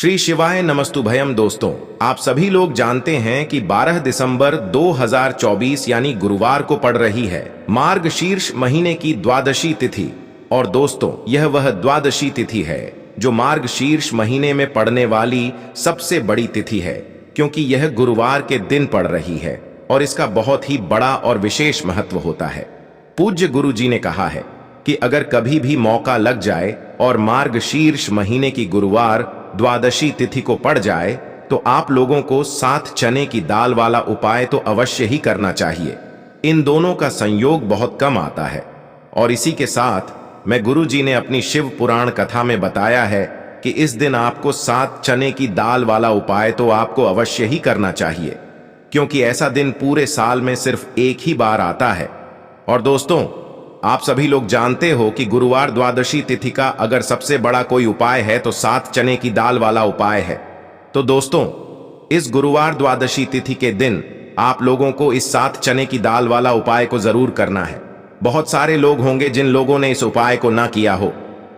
श्री शिवाय नमस्तुभयम। दोस्तों, आप सभी लोग जानते हैं कि 12 दिसंबर 2024 यानी गुरुवार को पड़ रही है मार्गशीर्ष महीने की द्वादशी तिथि। और दोस्तों, यह वह द्वादशी तिथि है जो मार्गशीर्ष महीने में पड़ने वाली सबसे बड़ी तिथि है, क्योंकि यह गुरुवार के दिन पड़ रही है और इसका बहुत ही बड़ा और विशेष महत्व होता है। पूज्य गुरु जी ने कहा है कि अगर कभी भी मौका लग जाए और मार्गशीर्ष महीने की गुरुवार द्वादशी तिथि को पड़ जाए तो आप लोगों को 7 चने की दाल वाला उपाय तो अवश्य ही करना चाहिए। इन दोनों का संयोग बहुत कम आता है। और इसी के साथ मैं गुरु जी ने अपनी शिव पुराण कथा में बताया है कि इस दिन आपको 7 चने की दाल वाला उपाय तो आपको अवश्य ही करना चाहिए, क्योंकि ऐसा दिन पूरे साल में सिर्फ एक ही बार आता है। और दोस्तों, आप सभी लोग जानते हो कि गुरुवार द्वादशी तिथि का अगर सबसे बड़ा कोई उपाय है तो 7 चने की दाल वाला उपाय है। तो दोस्तों, इस गुरुवार द्वादशी तिथि के दिन आप लोगों को इस 7 चने की दाल वाला उपाय को जरूर करना है। बहुत सारे लोग होंगे जिन लोगों ने इस उपाय को ना किया हो,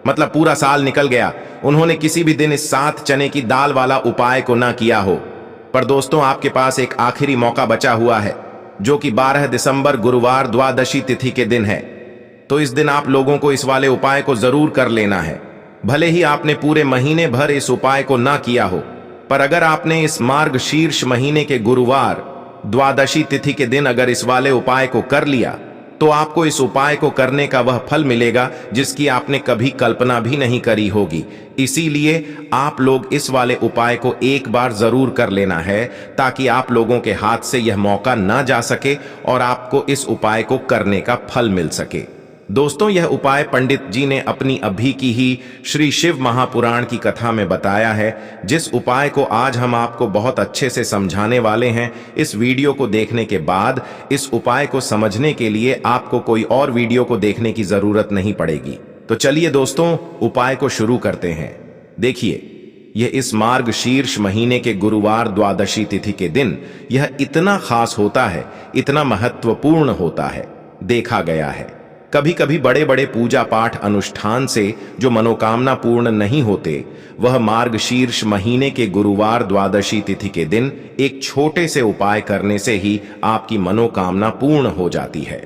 मतलब पूरा साल निकल गया, उन्होंने किसी भी दिन इस 7 चने की दाल वाला उपाय को ना किया हो। पर दोस्तों, आपके पास एक आखिरी मौका बचा हुआ है, जो कि 12 दिसंबर गुरुवार द्वादशी तिथि के दिन है। तो इस दिन आप लोगों को इस वाले उपाय को जरूर कर लेना है। भले ही आपने पूरे महीने भर इस उपाय को ना किया हो, पर अगर आपने इस मार्गशीर्ष महीने के गुरुवार द्वादशी तिथि के दिन अगर इस वाले उपाय को कर लिया तो आपको इस उपाय को करने का वह फल मिलेगा जिसकी आपने कभी कल्पना भी नहीं करी होगी। इसीलिए आप लोग इस वाले उपाय को एक बार जरूर कर लेना है, ताकि आप लोगों के हाथ से यह मौका ना जा सके और आपको इस उपाय को करने का फल मिल सके। दोस्तों, यह उपाय पंडित जी ने अपनी अभी की ही श्री शिव महापुराण की कथा में बताया है, जिस उपाय को आज हम आपको बहुत अच्छे से समझाने वाले हैं। इस वीडियो को देखने के बाद इस उपाय को समझने के लिए आपको कोई और वीडियो को देखने की जरूरत नहीं पड़ेगी। तो चलिए दोस्तों, उपाय को शुरू करते हैं। देखिए, यह इस मार्गशीर्ष महीने के गुरुवार द्वादशी तिथि के दिन यह इतना खास होता है, इतना महत्वपूर्ण होता है। देखा गया है कभी कभी बड़े बड़े पूजा पाठ अनुष्ठान से जो मनोकामना पूर्ण नहीं होते, वह मार्गशीर्ष महीने के गुरुवार द्वादशी तिथि के दिन एक छोटे से उपाय करने से ही आपकी मनोकामना पूर्ण हो जाती है।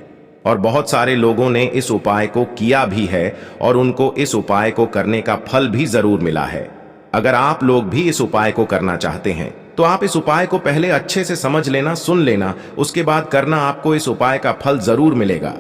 और बहुत सारे लोगों ने इस उपाय को किया भी है और उनको इस उपाय को करने का फल भी जरूर मिला है। अगर आप लोग भी इस उपाय को करना चाहते हैं तो आप इस उपाय को पहले अच्छे से समझ लेना, सुन लेना, उसके बाद करना। आपको इस उपाय का फल जरूर मिलेगा।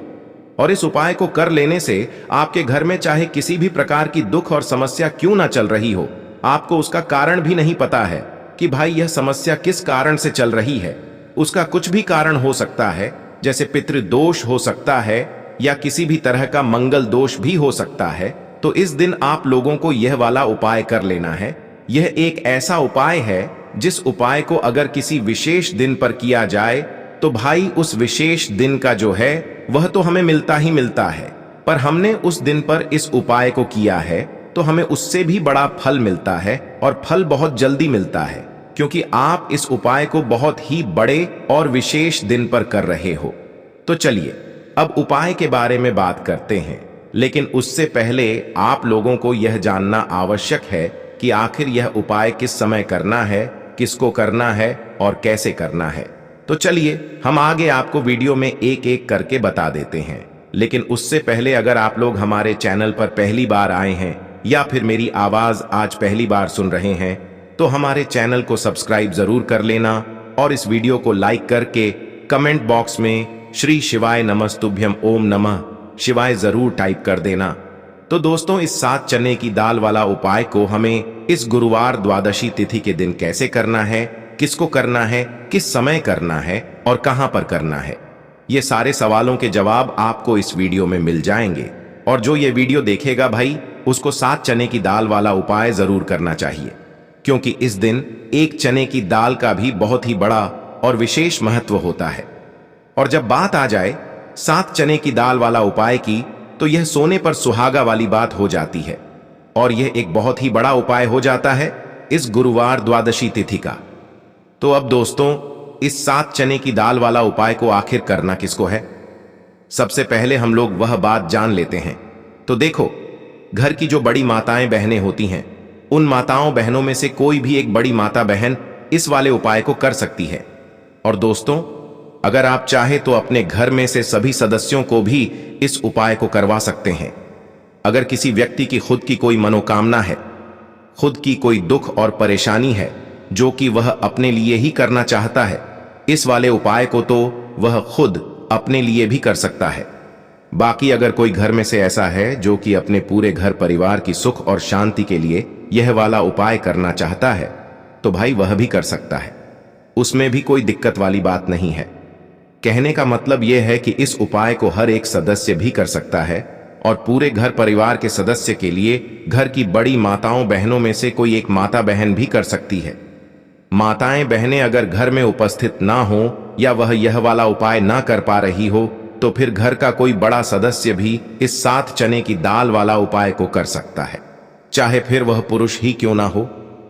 और इस उपाय को कर लेने से आपके घर में चाहे किसी भी प्रकार की दुख और समस्या क्यों ना चल रही हो, आपको उसका कारण भी नहीं पता है कि भाई यह समस्या किस कारण से चल रही है। उसका कुछ भी कारण हो सकता है, जैसे पितृदोष हो सकता है या किसी भी तरह का मंगल दोष भी हो सकता है। तो इस दिन आप लोगों को यह वाला उपाय कर लेना है। यह एक ऐसा उपाय है जिस उपाय को अगर किसी विशेष दिन पर किया जाए तो भाई उस विशेष दिन का जो है वह तो हमें मिलता ही मिलता है, पर हमने उस दिन पर इस उपाय को किया है तो हमें उससे भी बड़ा फल मिलता है, और फल बहुत जल्दी मिलता है, क्योंकि आप इस उपाय को बहुत ही बड़े और विशेष दिन पर कर रहे हो। तो चलिए अब उपाय के बारे में बात करते हैं, लेकिन उससे पहले आप लोगों को यह जानना आवश्यक है कि आखिर यह उपाय किस समय करना है, किसको करना है और कैसे करना है। तो चलिए हम आगे आपको वीडियो में एक एक करके बता देते हैं। लेकिन उससे पहले अगर आप लोग हमारे चैनल पर पहली बार आए हैं या फिर मेरी आवाज आज पहली बार सुन रहे हैं तो हमारे चैनल को सब्सक्राइब जरूर कर लेना और इस वीडियो को लाइक करके कमेंट बॉक्स में श्री शिवाय नमस्तुभ्यम ओम नमः शिवाय जरूर टाइप कर देना। तो दोस्तों, इस 7 चने की दाल वाला उपाय को हमें इस गुरुवार द्वादशी तिथि के दिन कैसे करना है, किसको करना है, किस समय करना है और कहां पर करना है, ये सारे सवालों के जवाब आपको इस वीडियो में मिल जाएंगे। और जो ये वीडियो देखेगा भाई, उसको 7 चने की दाल वाला उपाय जरूर करना चाहिए, क्योंकि इस दिन एक चने की दाल का भी बहुत ही बड़ा और विशेष महत्व होता है। और जब बात आ जाए 7 चने की दाल वाला उपाय की, तो यह सोने पर सुहागा वाली बात हो जाती है और यह एक बहुत ही बड़ा उपाय हो जाता है इस गुरुवार द्वादशी तिथि का। तो अब दोस्तों, इस 7 चने की दाल वाला उपाय को आखिर करना किसको है, सबसे पहले हम लोग वह बात जान लेते हैं। तो देखो, घर की जो बड़ी माताएं बहनें होती हैं, उन माताओं बहनों में से कोई भी एक बड़ी माता बहन इस वाले उपाय को कर सकती है। और दोस्तों, अगर आप चाहे तो अपने घर में से सभी सदस्यों को भी इस उपाय को करवा सकते हैं। अगर किसी व्यक्ति की खुद की कोई मनोकामना है, खुद की कोई दुख और परेशानी है जो कि वह अपने लिए ही करना चाहता है, इस वाले उपाय को तो वह खुद अपने लिए भी कर सकता है। बाकी अगर कोई घर में से ऐसा है जो कि अपने पूरे घर परिवार की सुख और शांति के लिए यह वाला उपाय करना चाहता है, तो भाई वह भी कर सकता है। उसमें भी कोई दिक्कत वाली बात नहीं है। कहने का मतलब यह है कि इस उपाय को हर एक सदस्य भी कर सकता है और पूरे घर परिवार के सदस्य के लिए घर की बड़ी माताओं बहनों में से कोई एक माता बहन भी कर सकती है। माताएं बहनें अगर घर में उपस्थित ना हो या वह यह वाला उपाय ना कर पा रही हो, तो फिर घर का कोई बड़ा सदस्य भी इस 7 चने की दाल वाला उपाय को कर सकता है, चाहे फिर वह पुरुष ही क्यों ना हो।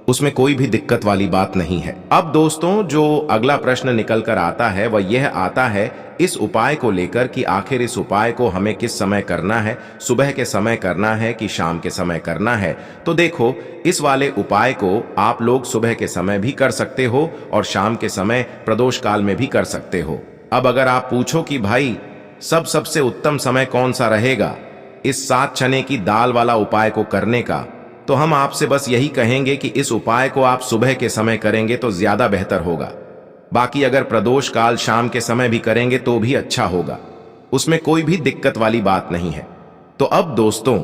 उसमें कोई भी दिक्कत वाली बात नहीं है। अब दोस्तों, जो अगला प्रश्न निकल कर आता है वह यह आता है इस उपाय को लेकर कि आखिर इस उपाय को हमें किस समय करना है, सुबह के समय करना है कि शाम के समय करना है। तो देखो, इस वाले उपाय को आप लोग सुबह के समय भी कर सकते हो और शाम के समय प्रदोष काल में भी कर सकते हो। अब अगर आप पूछो कि भाई सबसे उत्तम समय कौन सा रहेगा इस 7 चने की दाल वाला उपाय को करने का, तो हम आपसे बस यही कहेंगे कि इस उपाय को आप सुबह के समय करेंगे तो ज्यादा बेहतर होगा। बाकी अगर प्रदोष काल शाम के समय भी करेंगे तो भी अच्छा होगा, उसमें कोई भी दिक्कत वाली बात नहीं है। तो अब दोस्तों,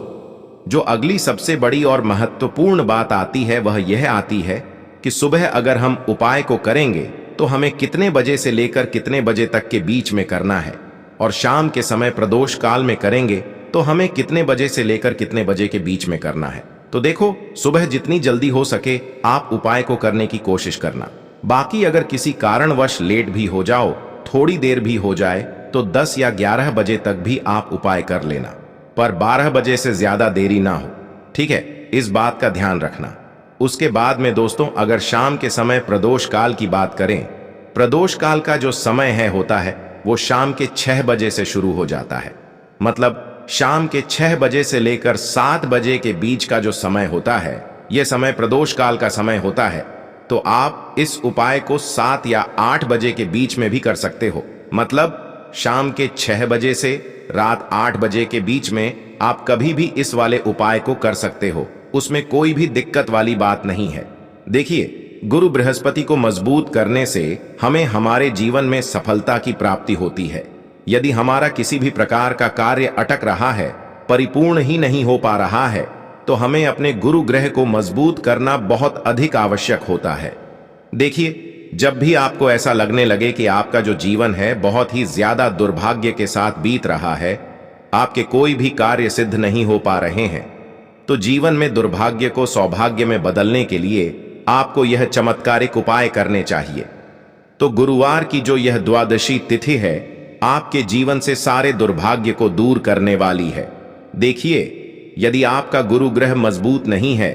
जो अगली सबसे बड़ी और महत्वपूर्ण बात आती है वह यह आती है कि सुबह अगर हम उपाय को करेंगे तो हमें कितने बजे से लेकर कितने बजे तक के बीच में करना है, और शाम के समय प्रदोष काल में करेंगे तो हमें कितने बजे से लेकर कितने बजे के बीच में करना है। तो देखो, सुबह जितनी जल्दी हो सके आप उपाय को करने की कोशिश करना। बाकी अगर किसी कारणवश लेट भी हो जाओ, थोड़ी देर भी हो जाए, तो 10 या 11 बजे तक भी आप उपाय कर लेना, पर 12 बजे से ज्यादा देरी ना हो, ठीक है? इस बात का ध्यान रखना। उसके बाद में दोस्तों, अगर शाम के समय प्रदोष काल की बात करें, प्रदोष काल का जो समय होता है वो शाम के 6 बजे से शुरू हो जाता है। मतलब शाम के 6 बजे से लेकर 7 बजे के बीच का जो समय होता है, यह समय प्रदोष काल का समय होता है। तो आप इस उपाय को 7 या 8 बजे के बीच में भी कर सकते हो। मतलब शाम के 6 बजे से रात 8 बजे के बीच में आप कभी भी इस वाले उपाय को कर सकते हो, उसमें कोई भी दिक्कत वाली बात नहीं है। देखिए, गुरु बृहस्पति को मजबूत करने से हमें हमारे जीवन में सफलता की प्राप्ति होती है। यदि हमारा किसी भी प्रकार का कार्य अटक रहा है, परिपूर्ण ही नहीं हो पा रहा है, तो हमें अपने गुरु ग्रह को मजबूत करना बहुत अधिक आवश्यक होता है। देखिए, जब भी आपको ऐसा लगने लगे कि आपका जो जीवन है बहुत ही ज्यादा दुर्भाग्य के साथ बीत रहा है, आपके कोई भी कार्य सिद्ध नहीं हो पा रहे हैं, तो जीवन में दुर्भाग्य को सौभाग्य में बदलने के लिए आपको यह चमत्कारिक उपाय करने चाहिए। तो गुरुवार की जो यह द्वादशी तिथि है, आपके जीवन से सारे दुर्भाग्य को दूर करने वाली है। देखिए, यदि आपका गुरु ग्रह मजबूत नहीं है,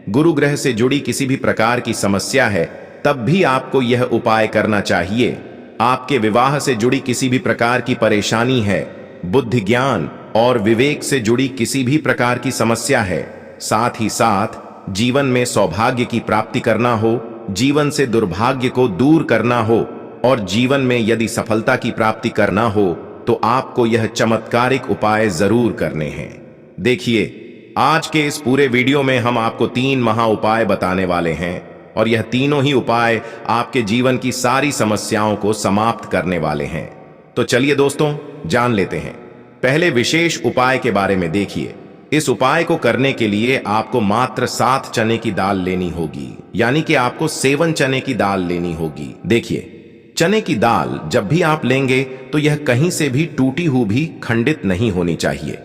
गुरु ग्रह से जुड़ी किसी भी प्रकार की समस्या है, तब भी आपको यह उपाय करना चाहिए। आपके विवाह से जुड़ी किसी भी प्रकार की परेशानी है, बुद्धि ज्ञान और विवेक से जुड़ी किसी भी प्रकार की समस्या है, साथ ही साथ जीवन में सौभाग्य की प्राप्ति करना हो, जीवन से दुर्भाग्य को दूर करना हो और जीवन में यदि सफलता की प्राप्ति करना हो, तो आपको यह चमत्कारिक उपाय जरूर करने हैं। देखिए, आज के इस पूरे वीडियो में हम आपको 3 महा उपाय बताने वाले हैं और यह तीनों ही उपाय आपके जीवन की सारी समस्याओं को समाप्त करने वाले हैं। तो चलिए दोस्तों, जान लेते हैं। पहले विशेष उपाय के बारे में देखिए। इस उपाय को करने के लिए आपको मात्र 7 चने की दाल लेनी होगी, यानी कि आपको 7 चने की दाल लेनी होगी। देखिए, चने की दाल जब भी आप लेंगे तो यह कहीं से भी टूटी हुई भी खंडित नहीं होनी चाहिए।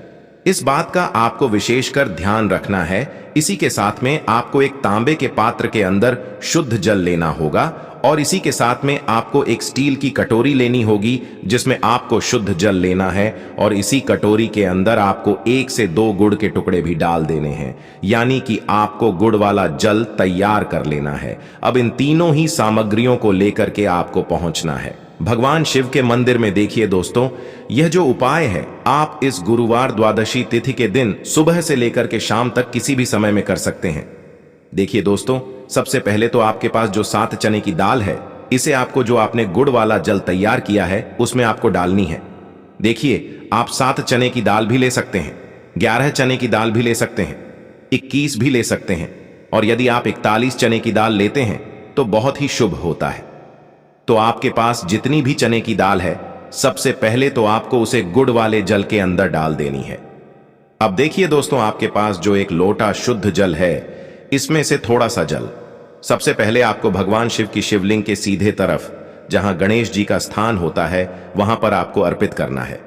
इस बात का आपको विशेषकर ध्यान रखना है। इसी के साथ में आपको एक तांबे के पात्र के अंदर शुद्ध जल लेना होगा और इसी के साथ में आपको एक स्टील की कटोरी लेनी होगी जिसमें आपको शुद्ध जल लेना है और इसी कटोरी के अंदर आपको 1 से 2 गुड़ के टुकड़े भी डाल देने हैं, यानी कि आपको गुड़ वाला जल तैयार कर लेना है। अब इन तीनों ही सामग्रियों को लेकर के आपको पहुंचना है भगवान शिव के मंदिर में। देखिए दोस्तों, यह जो उपाय है आप इस गुरुवार द्वादशी तिथि के दिन सुबह से लेकर के शाम तक किसी भी समय में कर सकते हैं। देखिए दोस्तों, सबसे पहले तो आपके पास जो 7 चने की दाल है, इसे आपको जो आपने गुड़ वाला जल तैयार किया है उसमें आपको डालनी है। देखिए, आप 7 चने की दाल भी ले सकते हैं, 11 चने की दाल भी ले सकते हैं, 21 भी ले सकते हैं, और यदि आप 41 चने की दाल लेते हैं तो बहुत ही शुभ होता है। तो आपके पास जितनी भी चने की दाल है, सबसे पहले तो आपको उसे गुड़ वाले जल के अंदर डाल देनी है। अब देखिए दोस्तों, आपके पास जो एक लोटा शुद्ध जल है, इसमें से थोड़ा सा जल सबसे पहले आपको भगवान शिव की शिवलिंग के सीधे तरफ, जहां गणेश जी का स्थान होता है, वहां पर आपको अर्पित करना है।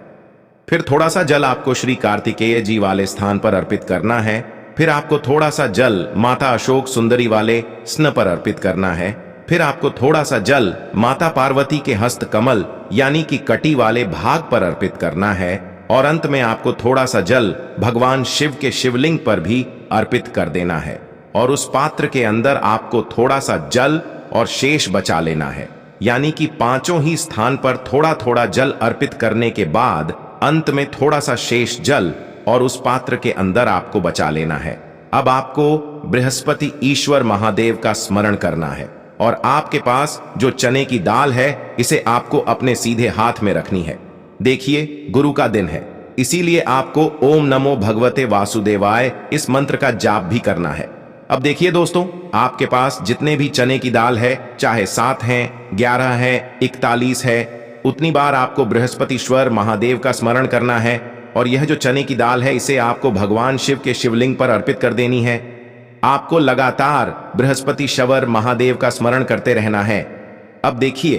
फिर थोड़ा सा जल आपको श्री कार्तिकेय जी वाले स्थान पर अर्पित करना है। फिर आपको थोड़ा सा जल माता अशोक सुंदरी वाले स्न पर अर्पित करना है। फिर आपको थोड़ा सा जल माता पार्वती के हस्त कमल यानी कि कटी वाले भाग पर अर्पित करना है। और अंत में आपको थोड़ा सा जल भगवान शिव के शिवलिंग पर भी अर्पित कर देना है। और उस पात्र के अंदर आपको थोड़ा सा जल और शेष बचा लेना है, यानी कि पांचों ही स्थान पर थोड़ा थोड़ा जल अर्पित करने के बाद अंत में थोड़ा सा शेष जल और उस पात्र के अंदर आपको बचा लेना है। अब आपको बृहस्पति ईश्वर महादेव का स्मरण करना है और आपके पास जो चने की दाल है, इसे आपको अपने सीधे हाथ में रखनी है। देखिए, गुरु का दिन है, इसीलिए आपको ओम नमो भगवते वासुदेवाय इस मंत्र का जाप भी करना है। अब देखिए दोस्तों, आपके पास जितने भी चने की दाल है, चाहे 7 हैं, 11 है, 41 है, उतनी बार आपको बृहस्पतिश्वर महादेव का स्मरण करना है। और यह जो चने की दाल है, इसे आपको भगवान शिव के शिवलिंग पर अर्पित कर देनी है। आपको लगातार बृहस्पतिश्वर महादेव का स्मरण करते रहना है। अब देखिए,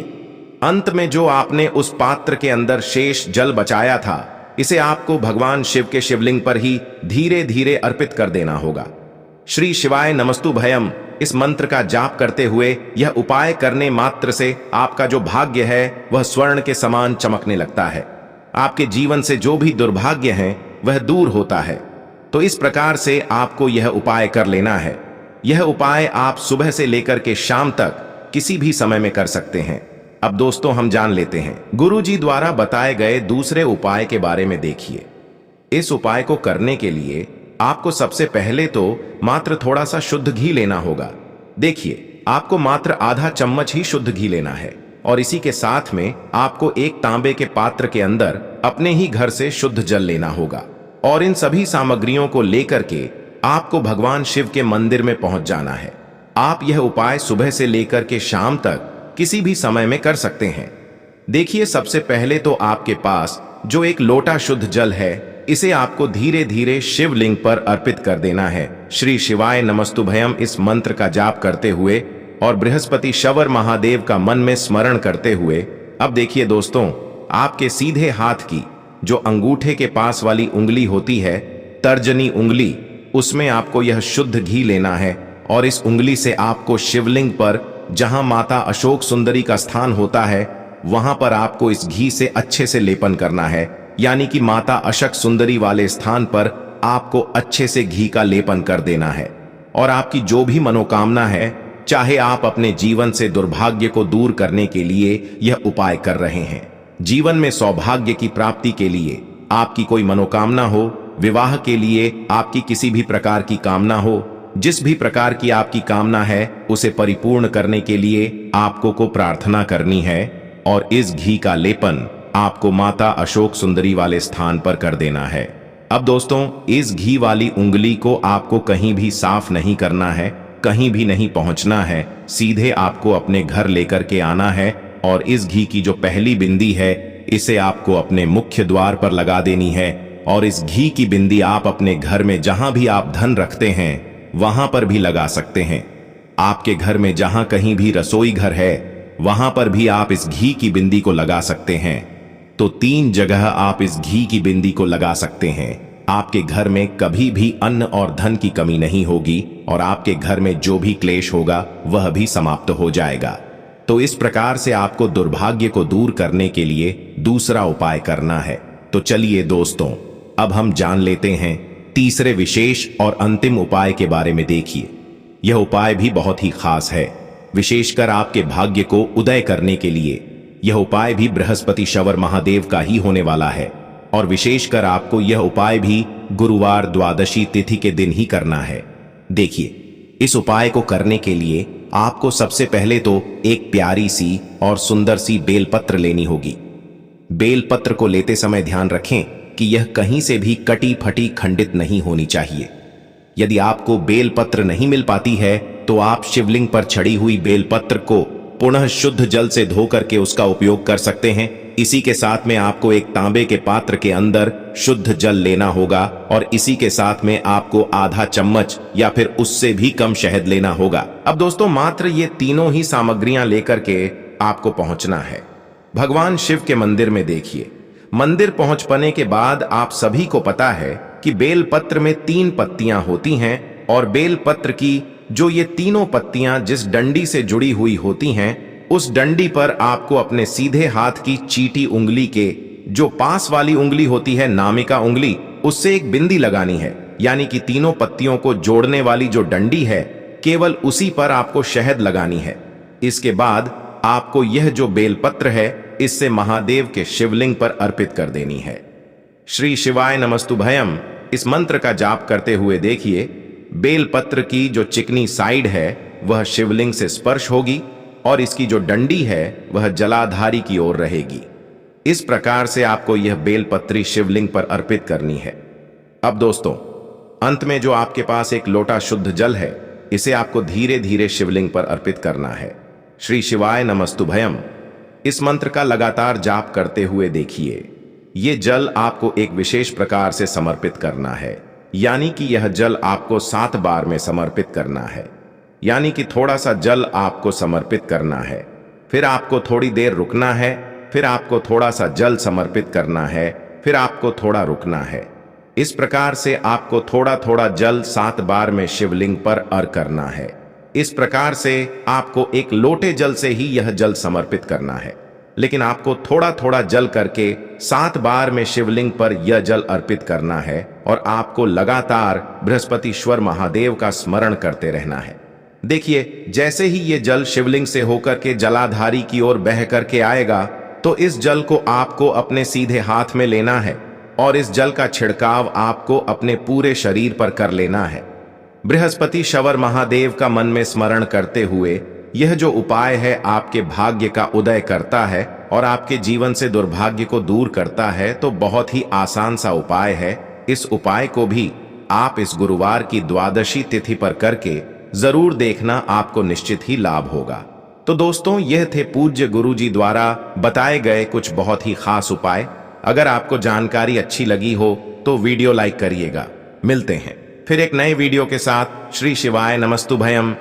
अंत में जो आपने उस पात्र के अंदर शेष जल बचाया था, इसे आपको भगवान शिव के शिवलिंग पर ही धीरे धीरे अर्पित कर देना होगा। श्री शिवाय नमस्तुभयम इस मंत्र का जाप करते हुए यह उपाय करने मात्र से आपका जो भाग्य है वह स्वर्ण के समान चमकने लगता है। आपके जीवन से जो भी दुर्भाग्य है वह दूर होता है। तो इस प्रकार से आपको यह उपाय कर लेना है। यह उपाय आप सुबह से लेकर के शाम तक किसी भी समय में कर सकते हैं। अब दोस्तों, हम जान लेते हैं गुरुजी द्वारा बताए गए दूसरे उपाय के बारे में। देखिए, इस उपाय को करने के लिए आपको सबसे पहले तो मात्र थोड़ा सा शुद्ध घी लेना होगा। देखिए, आपको मात्र आधा चम्मच ही शुद्ध घी लेना है और इसी के साथ में आपको एक तांबे के पात्र के अंदर अपने ही घर से शुद्ध जल लेना होगा। और इन सभी सामग्रियों को लेकर के आपको भगवान शिव के मंदिर में पहुंच जाना है। आप यह उपाय सुबह से लेकर के शाम तक किसी भी समय में कर सकते हैं। देखिए, सबसे पहले तो आपके पास जो एक लोटा शुद्ध जल है, इसे आपको धीरे धीरे शिवलिंग पर अर्पित कर देना है। श्री शिवाय नमस्तुभयम इस मंत्र का जाप करते हुए और बृहस्पतिश्वर महादेव का मन में स्मरण करते हुए। अब देखिए दोस्तों, आपके सीधे हाथ की जो अंगूठे के पास वाली उंगली होती है, तर्जनी उंगली, उसमें आपको यह शुद्ध घी लेना है और इस उंगली से आपको शिवलिंग पर, जहां माता अशोक सुंदरी का स्थान होता है, वहां पर आपको इस घी से अच्छे से लेपन करना है। यानी कि माता अशोक सुंदरी वाले स्थान पर आपको अच्छे से घी का लेपन कर देना है। और आपकी जो भी मनोकामना है, चाहे आप अपने जीवन से दुर्भाग्य को दूर करने के लिए यह उपाय कर रहे हैं, जीवन में सौभाग्य की प्राप्ति के लिए आपकी कोई मनोकामना हो, विवाह के लिए आपकी किसी भी प्रकार की कामना हो, जिस भी प्रकार की आपकी कामना है उसे परिपूर्ण करने के लिए आपको को प्रार्थना करनी है। और इस घी का लेपन आपको माता अशोक सुंदरी वाले स्थान पर कर देना है। अब दोस्तों, इस घी वाली उंगली को आपको कहीं भी साफ नहीं करना है, कहीं भी नहीं पहुंचना है, सीधे आपको अपने घर लेकर के आना है। और इस घी की जो पहली बिंदी है, इसे आपको अपने मुख्य द्वार पर लगा देनी है। और इस घी की बिंदी आप अपने घर में जहां भी आप धन रखते हैं वहां पर भी लगा सकते हैं। आपके घर में जहां कहीं भी रसोई घर है, वहां पर भी आप इस घी की बिंदी को लगा सकते हैं। तो 3 जगह आप इस घी की बिंदी को लगा सकते हैं। आपके घर में कभी भी अन्न और धन की कमी नहीं होगी और आपके घर में जो भी क्लेश होगा वह भी समाप्त हो जाएगा। तो इस प्रकार से आपको दुर्भाग्य को दूर करने के लिए दूसरा उपाय करना है। तो चलिए दोस्तों, अब हम जान लेते हैं तीसरे विशेष और अंतिम उपाय के बारे में। देखिए, यह उपाय भी बहुत ही खास है, विशेषकर आपके भाग्य को उदय करने के लिए। यह उपाय भी बृहस्पतिश्वर महादेव का ही होने वाला है और विशेषकर आपको यह उपाय भी गुरुवार द्वादशी तिथि के दिन ही करना है। देखिए, इस उपाय को करने के लिए आपको सबसे पहले तो एक प्यारी सी और सुंदर सी बेलपत्र लेनी होगी। बेलपत्र को लेते समय ध्यान रखें कि यह कहीं से भी कटी फटी खंडित नहीं होनी चाहिए। यदि आपको बेलपत्र नहीं मिल पाती है तो आप शिवलिंग पर छड़ी हुई बेलपत्र को पुनः शुद्ध जल से धो करके उसका उपयोग कर सकते हैं। इसी के साथ में आपको एक तांबे के पात्र के अंदर शुद्ध जल लेना होगा और इसी के साथ में आपको आधा चम्मच या फिर उससे भी कम शहद लेना होगा। अब दोस्तों मात्र ये तीनों ही सामग्रियां लेकर के आपको पहुंचना है भगवान शिव के मंदिर में। देखिए, मंदिर पहुंच पाने के बाद आप सभी को पता है कि बेलपत्र में 3 पत्तियां होती हैं और बेलपत्र की जो ये तीनों पत्तियां जिस डंडी से जुड़ी हुई होती हैं, उस डंडी पर आपको अपने सीधे हाथ की चीटी उंगली के जो पास वाली उंगली होती है, नामिका उंगली, उससे एक बिंदी लगानी है। यानी कि तीनों पत्तियों को जोड़ने वाली जो डंडी है, केवल उसी पर आपको शहद लगानी है। इसके बाद आपको यह जो बेलपत्र है इससे महादेव के शिवलिंग पर अर्पित कर देनी है। श्री शिवाय नमस्तुभयम इस मंत्र का जाप करते हुए देखिए, बेलपत्र की जो चिकनी साइड है वह शिवलिंग से स्पर्श होगी और इसकी जो डंडी है वह जलाधारी की ओर रहेगी। इस प्रकार से आपको यह बेलपत्री शिवलिंग पर अर्पित करनी है। अब दोस्तों, अंत में जो आपके पास एक लोटा शुद्ध जल है, इसे आपको धीरे धीरे शिवलिंग पर अर्पित करना है। श्री शिवाय नमस्तुभयम इस मंत्र का लगातार जाप करते हुए देखिए, ये जल आपको एक विशेष प्रकार से समर्पित करना है। यानी कि यह जल आपको 7 बार में समर्पित करना है। यानी कि थोड़ा सा जल आपको समर्पित करना है, फिर आपको थोड़ी देर रुकना है, फिर आपको थोड़ा सा जल समर्पित करना है, फिर आपको थोड़ा रुकना है। इस प्रकार से आपको थोड़ा थोड़ा जल 7 बार में शिवलिंग पर अर्घ करना है। इस प्रकार से आपको एक लोटे जल से ही यह जल समर्पित करना है, लेकिन आपको थोड़ा थोड़ा जल करके 7 बार में शिवलिंग पर यह जल अर्पित करना है और आपको लगातार बृहस्पतिश्वर महादेव का स्मरण करते रहना है। देखिए, जैसे ही ये जल शिवलिंग से होकर के जलाधारी की ओर बह करके आएगा तो इस जल को आपको अपने सीधे हाथ में लेना है और इस जल का छिड़काव आपको अपने पूरे शरीर पर कर लेना है। बृहस्पति शवर महादेव का मन में स्मरण करते हुए यह जो उपाय है आपके भाग्य का उदय करता है और आपके जीवन से दुर्भाग्य को दूर करता है। तो बहुत ही आसान सा उपाय है। इस उपाय को भी आप इस गुरुवार की द्वादशी तिथि पर करके जरूर देखना, आपको निश्चित ही लाभ होगा। तो दोस्तों, यह थे पूज्य गुरुजी द्वारा बताए गए कुछ बहुत ही खास उपाय। अगर आपको जानकारी अच्छी लगी हो तो वीडियो लाइक करिएगा। मिलते हैं फिर एक नए वीडियो के साथ। श्री शिवाय नमस्तुभयम।